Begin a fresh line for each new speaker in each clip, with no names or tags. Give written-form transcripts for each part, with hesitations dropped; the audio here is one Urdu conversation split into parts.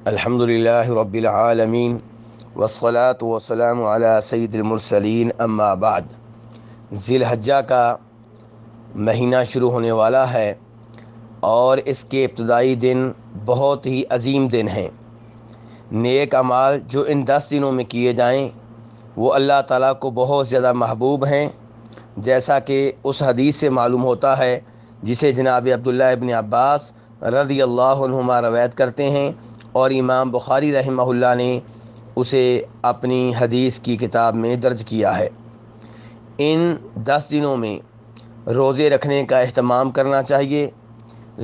الحمدللہ رب العالمین والصلاة والسلام علی سید المرسلین اما بعد۔ ذی الحجہ کا مہینہ شروع ہونے والا ہے اور اس کے ابتدائی دن بہت ہی عظیم دن ہیں۔ نیک اعمال جو ان 10 دنوں میں کیے جائیں وہ اللہ تعالیٰ کو بہت زیادہ محبوب ہیں، جیسا کہ اس حدیث سے معلوم ہوتا ہے جسے جناب عبداللہ ابن عباس رضی اللہ عنہما روایت کرتے ہیں، اور امام بخاری رحمہ اللہ نے اسے اپنی حدیث کی کتاب میں درج کیا ہے۔ ان 10 دنوں میں روزے رکھنے کا اہتمام کرنا چاہیے،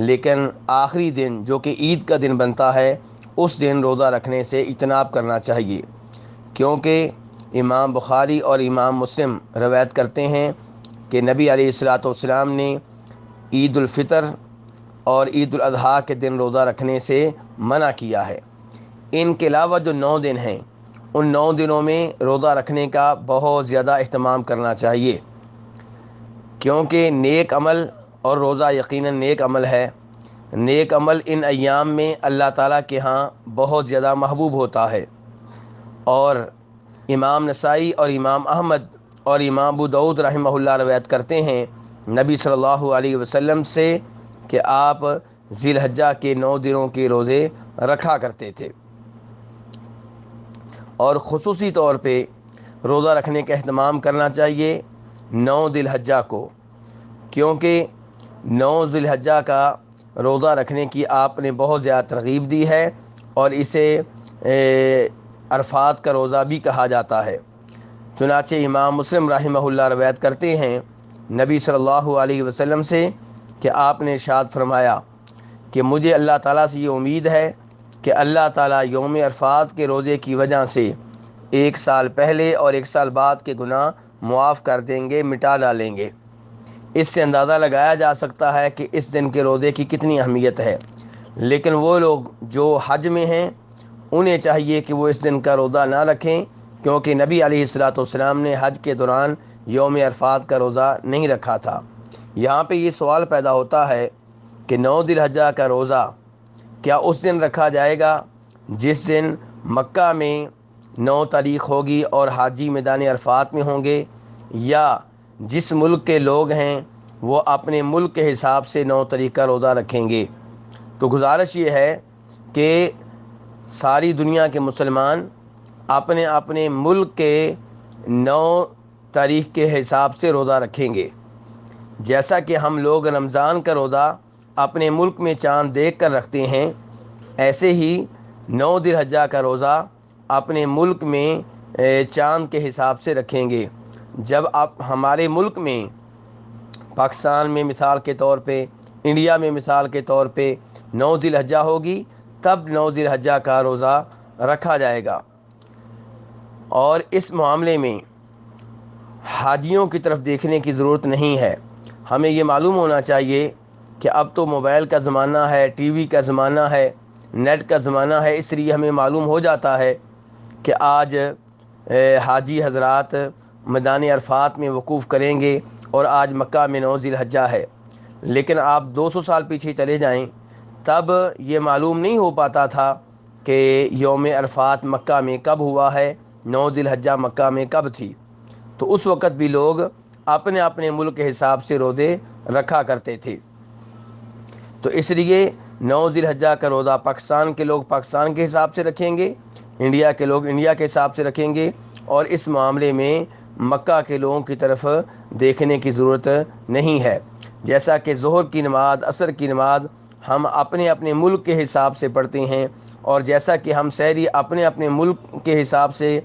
لیکن آخری دن جو کہ عید کا دن بنتا ہے اس دن روزہ رکھنے سے اجتناب کرنا چاہیے، کیونکہ امام بخاری اور امام مسلم روایت کرتے ہیں کہ نبی علیہ الصلوۃ والسلام نے عید الفطر اور عید الاضحیٰ کے دن روزہ رکھنے سے منع کیا ہے۔ ان کے علاوہ جو 9 دن ہیں ان 9 دنوں میں روزہ رکھنے کا بہت زیادہ اہتمام کرنا چاہیے، کیونکہ نیک عمل اور روزہ یقیناً نیک عمل ہے۔ نیک عمل ان ایام میں اللہ تعالیٰ کے ہاں بہت زیادہ محبوب ہوتا ہے، اور امام نسائی اور امام احمد اور امام ابو داؤد رحمہ اللہ روایت کرتے ہیں نبی صلی اللہ علیہ وسلم سے کہ آپ ذی الحجہ کے 9 دنوں کے روزے رکھا کرتے تھے، اور خصوصی طور پہ روزہ رکھنے کا اہتمام کرنا چاہیے 9 ذی الحجہ کو، کیونکہ 9 ذی الحجہ کا روزہ رکھنے کی آپ نے بہت زیادہ ترغیب دی ہے، اور اسے عرفات کا روزہ بھی کہا جاتا ہے۔ چنانچہ امام مسلم رحمہ اللہ روایت کرتے ہیں نبی صلی اللہ علیہ وسلم سے کہ آپ نے ارشاد فرمایا کہ مجھے اللہ تعالیٰ سے یہ امید ہے کہ اللہ تعالیٰ یوم عرفات کے روزے کی وجہ سے 1 سال پہلے اور 1 سال بعد کے گناہ معاف کر دیں گے، مٹا ڈالیں گے۔ اس سے اندازہ لگایا جا سکتا ہے کہ اس دن کے روزے کی کتنی اہمیت ہے، لیکن وہ لوگ جو حج میں ہیں انہیں چاہیے کہ وہ اس دن کا روزہ نہ رکھیں، کیونکہ نبی علیہ الصلوۃ والسلام نے حج کے دوران یوم عرفات کا روزہ نہیں رکھا تھا۔ یہاں پہ یہ سوال پیدا ہوتا ہے کہ 9 ذی الحجہ کا روزہ کیا اس دن رکھا جائے گا جس دن مکہ میں 9 تاریخ ہوگی اور حاجی میدان عرفات میں ہوں گے، یا جس ملک کے لوگ ہیں وہ اپنے ملک کے حساب سے 9 تاریخ کا روزہ رکھیں گے؟ تو گزارش یہ ہے کہ ساری دنیا کے مسلمان اپنے اپنے ملک کے 9 تاریخ کے حساب سے روزہ رکھیں گے، جیسا کہ ہم لوگ رمضان کا روزہ اپنے ملک میں چاند دیکھ کر رکھتے ہیں، ایسے ہی 9 ذی الحجہ کا روزہ اپنے ملک میں چاند کے حساب سے رکھیں گے۔ جب آپ ہمارے ملک میں پاکستان میں مثال کے طور پہ، انڈیا میں مثال کے طور پہ 9 ذی الحجہ ہوگی، تب 9 ذی الحجہ کا روزہ رکھا جائے گا۔ اور اس معاملے میں حاجیوں کی طرف دیکھنے کی ضرورت نہیں ہے۔ ہمیں یہ معلوم ہونا چاہیے کہ اب تو موبائل کا زمانہ ہے، ٹی وی کا زمانہ ہے، نیٹ کا زمانہ ہے، اس لیے ہمیں معلوم ہو جاتا ہے کہ آج حاجی حضرات میدان عرفات میں وقوف کریں گے اور آج مکہ میں 9 ذی الحجہ ہے، لیکن آپ 200 سال پیچھے چلے جائیں تب یہ معلوم نہیں ہو پاتا تھا کہ یوم عرفات مکہ میں کب ہوا ہے، 9 ذی الحجہ مکہ میں کب تھی۔ تو اس وقت بھی لوگ اپنے اپنے ملک کے حساب سے روزے رکھا کرتے تھے۔ تو اس لیے 9 ذی الحجہ کا روزہ پاکستان کے لوگ پاکستان کے حساب سے رکھیں گے، انڈیا کے لوگ انڈیا کے حساب سے رکھیں گے، اور اس معاملے میں مکہ کے لوگوں کی طرف دیکھنے کی ضرورت نہیں ہے۔ جیسا کہ ظہر کی نماز، عصر کی نماز ہم اپنے اپنے ملک کے حساب سے پڑھتے ہیں، اور جیسا کہ ہم سحری اپنے اپنے ملک کے حساب سے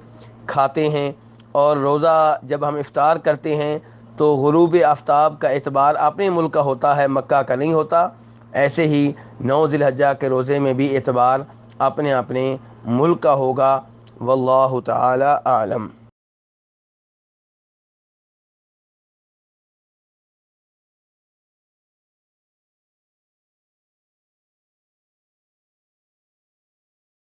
کھاتے ہیں، اور روزہ جب ہم افطار کرتے ہیں تو غروب آفتاب کا اعتبار اپنے ملک کا ہوتا ہے، مکہ کا نہیں ہوتا، ایسے ہی 9 ذی الحجہ کے روزے میں بھی اعتبار اپنے اپنے ملک کا ہوگا۔ واللہ تعالی اعلم۔